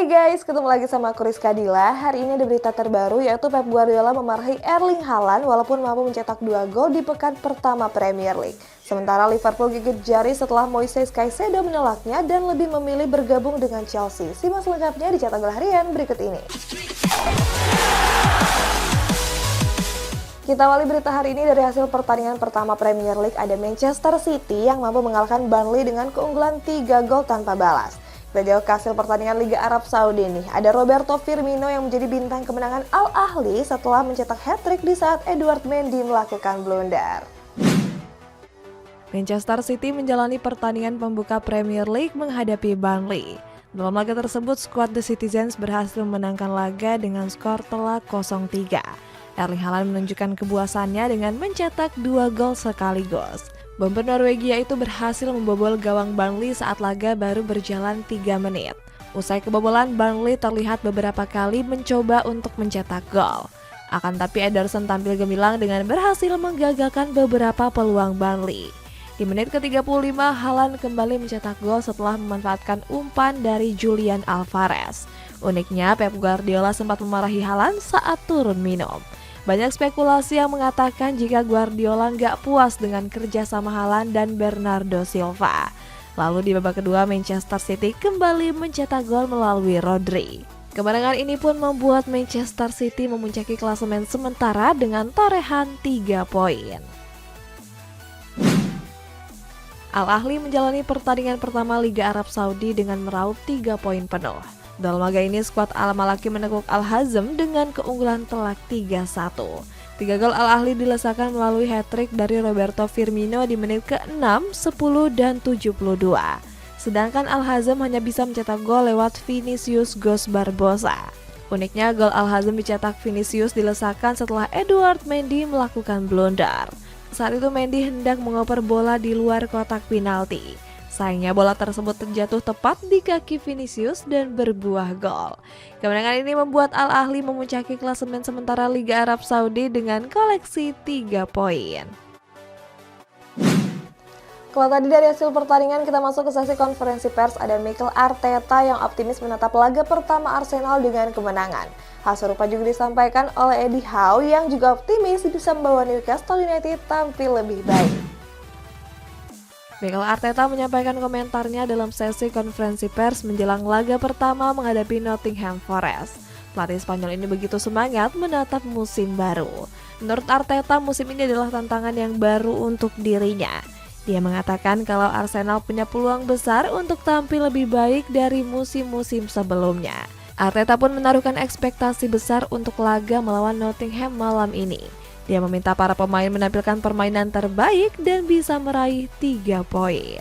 Hai guys, ketemu lagi sama aku Rizka Dila. Hari ini ada berita terbaru yaitu Pep Guardiola memarahi Erling Haaland walaupun mampu mencetak 2 gol di pekan pertama Premier League. Sementara Liverpool gigit jari setelah Moises Caicedo menolaknya dan lebih memilih bergabung dengan Chelsea. Simak selengkapnya di Cetak Gol Harian berikut ini. Kita awali berita hari ini dari hasil pertandingan pertama Premier League. Ada Manchester City yang mampu mengalahkan Burnley dengan keunggulan 3 gol tanpa balas. Kita jauh ke hasil pertandingan Liga Arab Saudi nih. Ada Roberto Firmino yang menjadi bintang kemenangan Al Ahly setelah mencetak hat-trick di saat Edouard Mendy melakukan blunder. Manchester City menjalani pertandingan pembuka Premier League menghadapi Burnley. Dalam laga tersebut, skuad The Citizens berhasil memenangkan laga dengan skor telak 0-3. Erling Haaland menunjukkan kepuasannya dengan mencetak 2 gol sekaligus. Bomber Norwegia itu berhasil membobol gawang Burnley saat laga baru berjalan 3 menit. Usai kebobolan, Burnley terlihat beberapa kali mencoba untuk mencetak gol. Akan tapi Ederson tampil gemilang dengan berhasil menggagalkan beberapa peluang Burnley. Di menit ke-35, Haaland kembali mencetak gol setelah memanfaatkan umpan dari Julian Alvarez. Uniknya, Pep Guardiola sempat memarahi Haaland saat turun minum. Banyak spekulasi yang mengatakan jika Guardiola nggak puas dengan kerja sama Haaland dan Bernardo Silva. Lalu di babak kedua, Manchester City kembali mencetak gol melalui Rodri. Kemenangan ini pun membuat Manchester City memuncaki klasemen sementara dengan torehan 3 poin. Al Ahly menjalani pertandingan pertama Liga Arab Saudi dengan meraup 3 poin penuh. Dalam laga ini, skuad Al-Malaki menekuk Al-Hazm dengan keunggulan telak 3-1. 3 gol Al Ahly dilesakan melalui hat-trick dari Roberto Firmino di menit ke-6, 10, dan 72. Sedangkan Al-Hazm hanya bisa mencetak gol lewat Vinicius Gos Barbosa. Uniknya, gol Al-Hazm dicetak Vinicius dilesakan setelah Edouard Mendy melakukan blunder. Saat itu Mendy hendak mengoper bola di luar kotak penalti. Sayangnya bola tersebut terjatuh tepat di kaki Vinicius dan berbuah gol. Kemenangan ini membuat Al Ahly memuncaki klasemen sementara Liga Arab Saudi dengan koleksi 3 poin. Kalau tadi dari hasil pertandingan, kita masuk ke sesi konferensi pers. Ada Mikel Arteta yang optimis menatap laga pertama Arsenal dengan kemenangan. Hal serupa juga disampaikan oleh Eddie Howe yang juga optimis bisa membawa Newcastle United tampil lebih baik. Mikel Arteta menyampaikan komentarnya dalam sesi konferensi pers menjelang laga pertama menghadapi Nottingham Forest. Pelatih Spanyol ini begitu semangat menatap musim baru. Menurut Arteta, musim ini adalah tantangan yang baru untuk dirinya. Dia mengatakan kalau Arsenal punya peluang besar untuk tampil lebih baik dari musim-musim sebelumnya. Arteta pun menaruhkan ekspektasi besar untuk laga melawan Nottingham malam ini. Dia meminta para pemain menampilkan permainan terbaik dan bisa meraih 3 poin.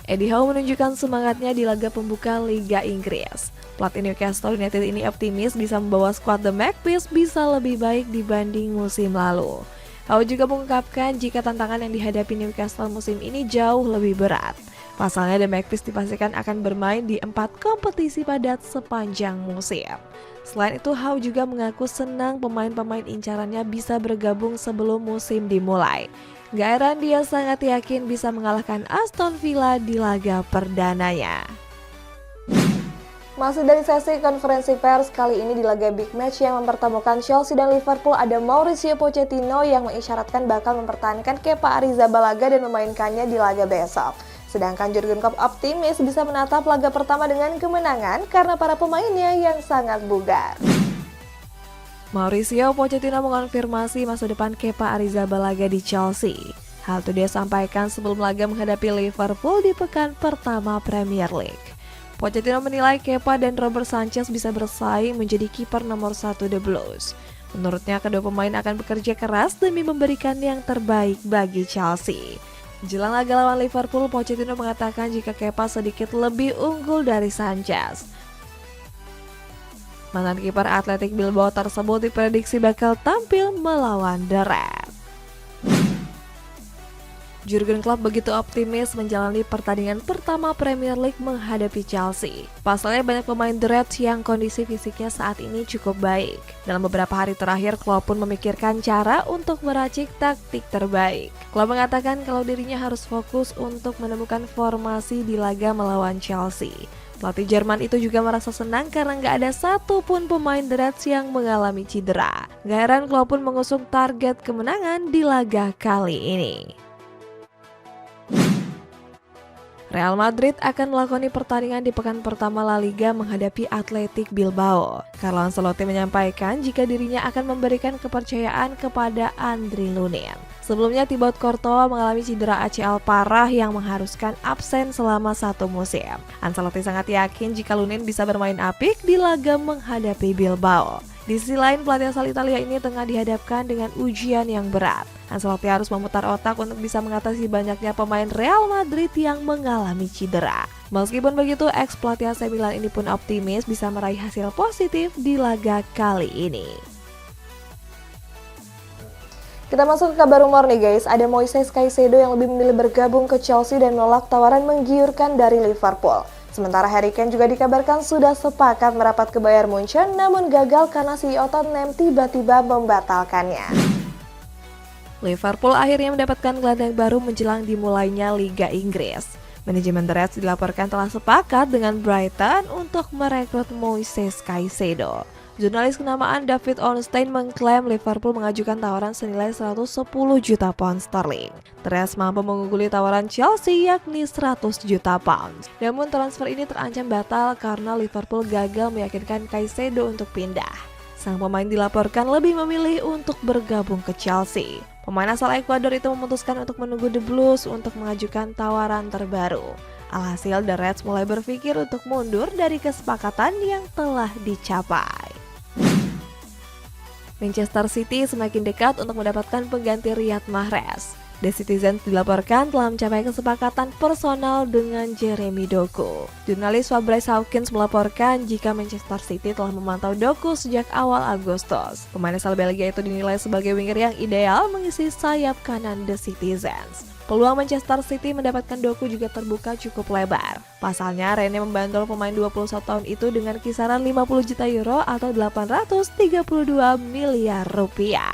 Eddie Howe menunjukkan semangatnya di laga pembuka Liga Inggris. Pelatih Newcastle United ini optimis bisa membawa skuad The Magpies bisa lebih baik dibanding musim lalu. Howe juga mengungkapkan jika tantangan yang dihadapi Newcastle musim ini jauh lebih berat. Pasalnya The Magpies dipastikan akan bermain di 4 kompetisi padat sepanjang musim. Selain itu, Howe juga mengaku senang pemain-pemain incarannya bisa bergabung sebelum musim dimulai. Gak heran dia sangat yakin bisa mengalahkan Aston Villa di laga perdananya. Masih dari sesi konferensi pers, kali ini di laga big match yang mempertemukan Chelsea dan Liverpool, ada Mauricio Pochettino yang mengisyaratkan bakal mempertahankan Kepa Arrizabalaga dan memainkannya di laga besok. Sedangkan Jurgen Klopp optimis bisa menatap laga pertama dengan kemenangan karena para pemainnya yang sangat bugar. Mauricio Pochettino mengonfirmasi masa depan Kepa Arrizabalaga di Chelsea. Hal itu dia sampaikan sebelum laga menghadapi Liverpool di pekan pertama Premier League. Pochettino menilai Kepa dan Robert Sanchez bisa bersaing menjadi kiper nomor 1 The Blues. Menurutnya kedua pemain akan bekerja keras demi memberikan yang terbaik bagi Chelsea. Jelang laga lawan Liverpool, Pochettino mengatakan jika Kepa sedikit lebih unggul dari Sanchez. Mantan kiper Athletic Bilbao tersebut diprediksi bakal tampil melawan The Reds. Jurgen Klopp begitu optimis menjalani pertandingan pertama Premier League menghadapi Chelsea. Pasalnya banyak pemain The Reds yang kondisi fisiknya saat ini cukup baik. Dalam beberapa hari terakhir, Klopp pun memikirkan cara untuk meracik taktik terbaik. Klopp mengatakan kalau dirinya harus fokus untuk menemukan formasi di laga melawan Chelsea. Pelatih Jerman itu juga merasa senang karena nggak ada satupun pemain The Reds yang mengalami cedera. Gak heran Klopp pun mengusung target kemenangan di laga kali ini. Real Madrid akan melakoni pertandingan di pekan pertama La Liga menghadapi Athletic Bilbao. Carlo Ancelotti menyampaikan jika dirinya akan memberikan kepercayaan kepada Andriy Lunin. Sebelumnya Thibaut Courtois mengalami cedera ACL parah yang mengharuskan absen selama 1 musim. Ancelotti sangat yakin jika Lunin bisa bermain apik di laga menghadapi Bilbao. Di sisi lain, pelatih asal Italia ini tengah dihadapkan dengan ujian yang berat. Ancelotti harus memutar otak untuk bisa mengatasi banyaknya pemain Real Madrid yang mengalami cedera. Meskipun begitu, ex-pelatih AC Milan ini pun optimis bisa meraih hasil positif di laga kali ini. Kita masuk ke kabar rumor nih guys, ada Moises Caicedo yang lebih memilih bergabung ke Chelsea dan menolak tawaran menggiurkan dari Liverpool. Sementara Harry Kane juga dikabarkan sudah sepakat merapat ke Bayern Munchen namun gagal karena CEO Tottenham tiba-tiba membatalkannya. Liverpool akhirnya mendapatkan gelandang baru menjelang dimulainya Liga Inggris. Manajemen The Reds dilaporkan telah sepakat dengan Brighton untuk merekrut Moises Caicedo. Jurnalis kenamaan David Ornstein mengklaim Liverpool mengajukan tawaran senilai 110 juta pound sterling. The Reds mampu mengungguli tawaran Chelsea yakni 100 juta pound. Namun transfer ini terancam batal karena Liverpool gagal meyakinkan Caicedo untuk pindah. Sang pemain dilaporkan lebih memilih untuk bergabung ke Chelsea. Pemain asal Ekuador itu memutuskan untuk menunggu The Blues untuk mengajukan tawaran terbaru. Alhasil The Reds mulai berpikir untuk mundur dari kesepakatan yang telah dicapai. Manchester City semakin dekat untuk mendapatkan pengganti Riyad Mahrez. The Citizen dilaporkan telah mencapai kesepakatan personal dengan Jeremy Doku. Jurnalis Fabrice Hawkins melaporkan jika Manchester City telah memantau Doku sejak awal Agustus. Pemain asal Belgia itu dinilai sebagai winger yang ideal mengisi sayap kanan The Citizens. Peluang Manchester City mendapatkan Doku juga terbuka cukup lebar. Pasalnya, Rene membandrol pemain 21 tahun itu dengan kisaran 50 juta euro atau 832 miliar rupiah.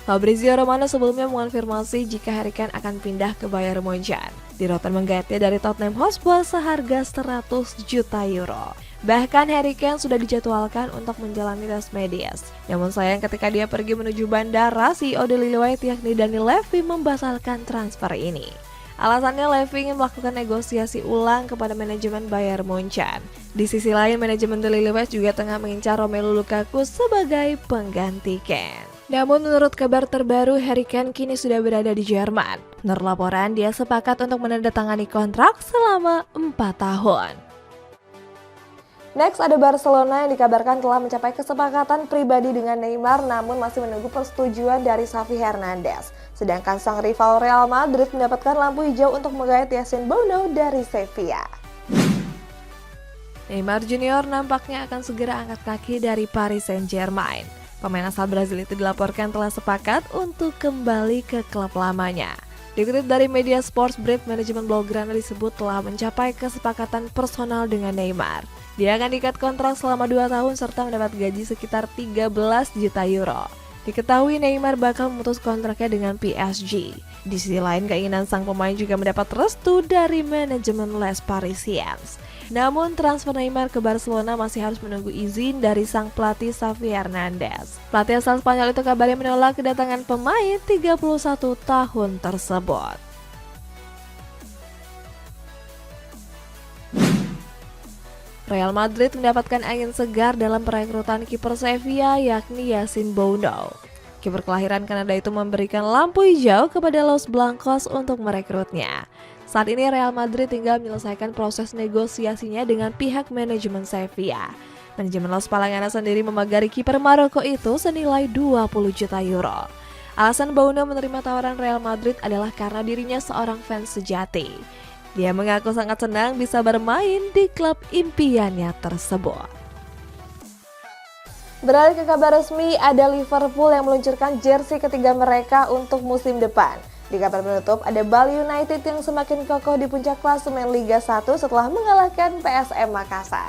Fabrizio Romano sebelumnya mengonfirmasi jika Harry Kane akan pindah ke Bayern Munchen. Dirotan menggayatnya dari Tottenham Hotspur seharga 100 juta euro. Bahkan Harry Kane sudah dijadwalkan untuk menjalani tes medis. Namun sayang ketika dia pergi menuju bandara, CEO The Lillywhite yakni Daniel Levy membatalkan transfer ini. Alasannya Levy ingin melakukan negosiasi ulang kepada manajemen Bayern Munchen. Di sisi lain, manajemen The Lillywhite juga tengah mengincar Romelu Lukaku sebagai pengganti Kane. Namun menurut kabar terbaru, Harry Kane kini sudah berada di Jerman. Menurut laporan, dia sepakat untuk menandatangani kontrak selama 4 tahun. Next ada Barcelona yang dikabarkan telah mencapai kesepakatan pribadi dengan Neymar namun masih menunggu persetujuan dari Xavi Hernandez. Sedangkan sang rival Real Madrid mendapatkan lampu hijau untuk menggait Yassine Bounou dari Sevilla. Neymar Junior nampaknya akan segera angkat kaki dari Paris Saint-Germain. Pemain asal Brazil itu dilaporkan telah sepakat untuk kembali ke klub lamanya. Dikutip dari media Sports Brief, manajemen Blaugrana disebut telah mencapai kesepakatan personal dengan Neymar. Dia akan diikat kontrak selama 2 tahun serta mendapat gaji sekitar 13 juta euro. Diketahui Neymar bakal memutus kontraknya dengan PSG. Di sisi lain, keinginan sang pemain juga mendapat restu dari manajemen Les Parisiens. Namun transfer Neymar ke Barcelona masih harus menunggu izin dari sang pelatih Xavi Hernandez. Pelatih asal Spanyol itu kabarnya menolak kedatangan pemain 31 tahun tersebut. Real Madrid mendapatkan angin segar dalam perekrutan kiper Sevilla yakni Yassine Bounou. Kiper kelahiran Kanada itu memberikan lampu hijau kepada Los Blancos untuk merekrutnya. Saat ini Real Madrid tinggal menyelesaikan proses negosiasinya dengan pihak manajemen Sevilla. Manajemen Los Palangana sendiri memagari kiper Maroko itu senilai 20 juta euro. Alasan Bounou menerima tawaran Real Madrid adalah karena dirinya seorang fans sejati. Dia mengaku sangat senang bisa bermain di klub impiannya tersebut. Beralih ke kabar resmi, ada Liverpool yang meluncurkan jersey ketiga mereka untuk musim depan. Di kabar penutup, ada Bali United yang semakin kokoh di puncak klasemen Liga 1 setelah mengalahkan PSM Makassar.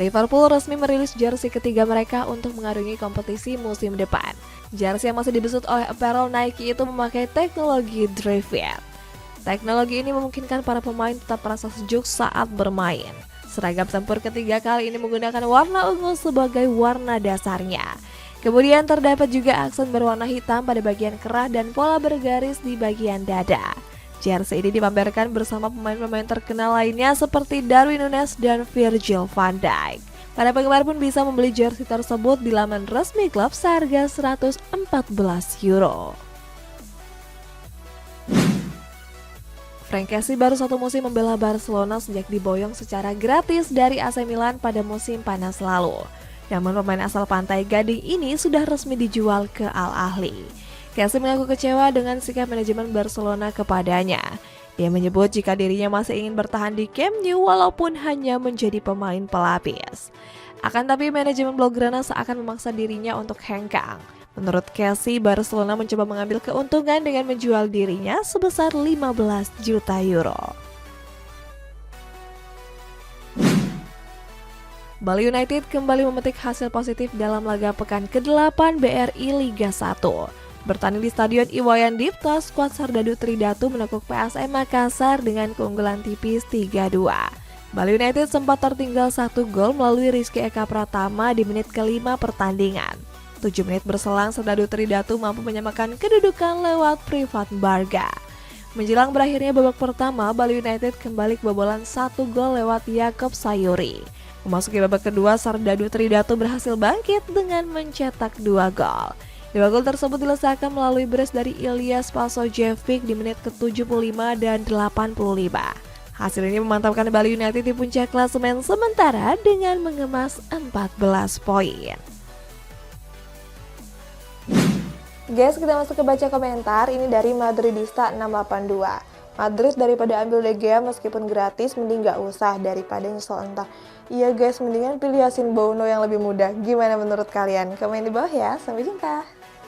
Liverpool resmi merilis jersey ketiga mereka untuk mengarungi kompetisi musim depan. Jersey yang masih dibesut oleh apparel Nike itu memakai teknologi Drift. Teknologi ini memungkinkan para pemain tetap merasa sejuk saat bermain. Seragam tempur ketiga kali ini menggunakan warna ungu sebagai warna dasarnya. Kemudian terdapat juga aksen berwarna hitam pada bagian kerah dan pola bergaris di bagian dada. Jersey ini dipamerkan bersama pemain-pemain terkenal lainnya seperti Darwin Núñez dan Virgil van Dijk. Para penggemar pun bisa membeli jersey tersebut di laman resmi klub seharga €114. Frank Kessie baru satu musim membela Barcelona sejak diboyong secara gratis dari AC Milan pada musim panas lalu. Namun pemain asal Pantai Gading ini sudah resmi dijual ke Al Ahly. Kessie mengaku kecewa dengan sikap manajemen Barcelona kepadanya. Dia menyebut jika dirinya masih ingin bertahan di Camp Nou walaupun hanya menjadi pemain pelapis. Akan tapi manajemen Blaugrana seakan memaksa dirinya untuk hengkang. Menurut Kessie, Barcelona mencoba mengambil keuntungan dengan menjual dirinya sebesar €15 juta. Bali United kembali memetik hasil positif dalam laga pekan ke-8 BRI Liga 1. Bertanding di Stadion Iwayan Dipta, skuad Serdadu Tridatu menekuk PSM Makassar dengan keunggulan tipis 3-2. Bali United sempat tertinggal 1 gol melalui Rizky Eka Pratama di menit ke-5 pertandingan. 7 menit berselang, Serdadu Tridatu mampu menyamakan kedudukan lewat Privat Barga. Menjelang berakhirnya babak pertama, Bali United kembali kebobolan 1 gol lewat Yakob Sayuri. Memasuki babak kedua, Serdadu Tridatu berhasil bangkit dengan mencetak 2 gol. 2 gol tersebut dilesakan melalui brace dari Ilyas Pasojevic di menit ke-75 dan 85. Hasil ini memantapkan Bali United di puncak klasemen sementara dengan mengemas 14 poin. Guys, kita masuk ke baca komentar. Ini dari Madridista 682. Madrid daripada ambil De Gea meskipun gratis, mending gak usah daripada nyesel entar. Iya guys, mendingan pilih Yasin Bono yang lebih mudah. Gimana menurut kalian? Komen di bawah ya. Sampai jumpa.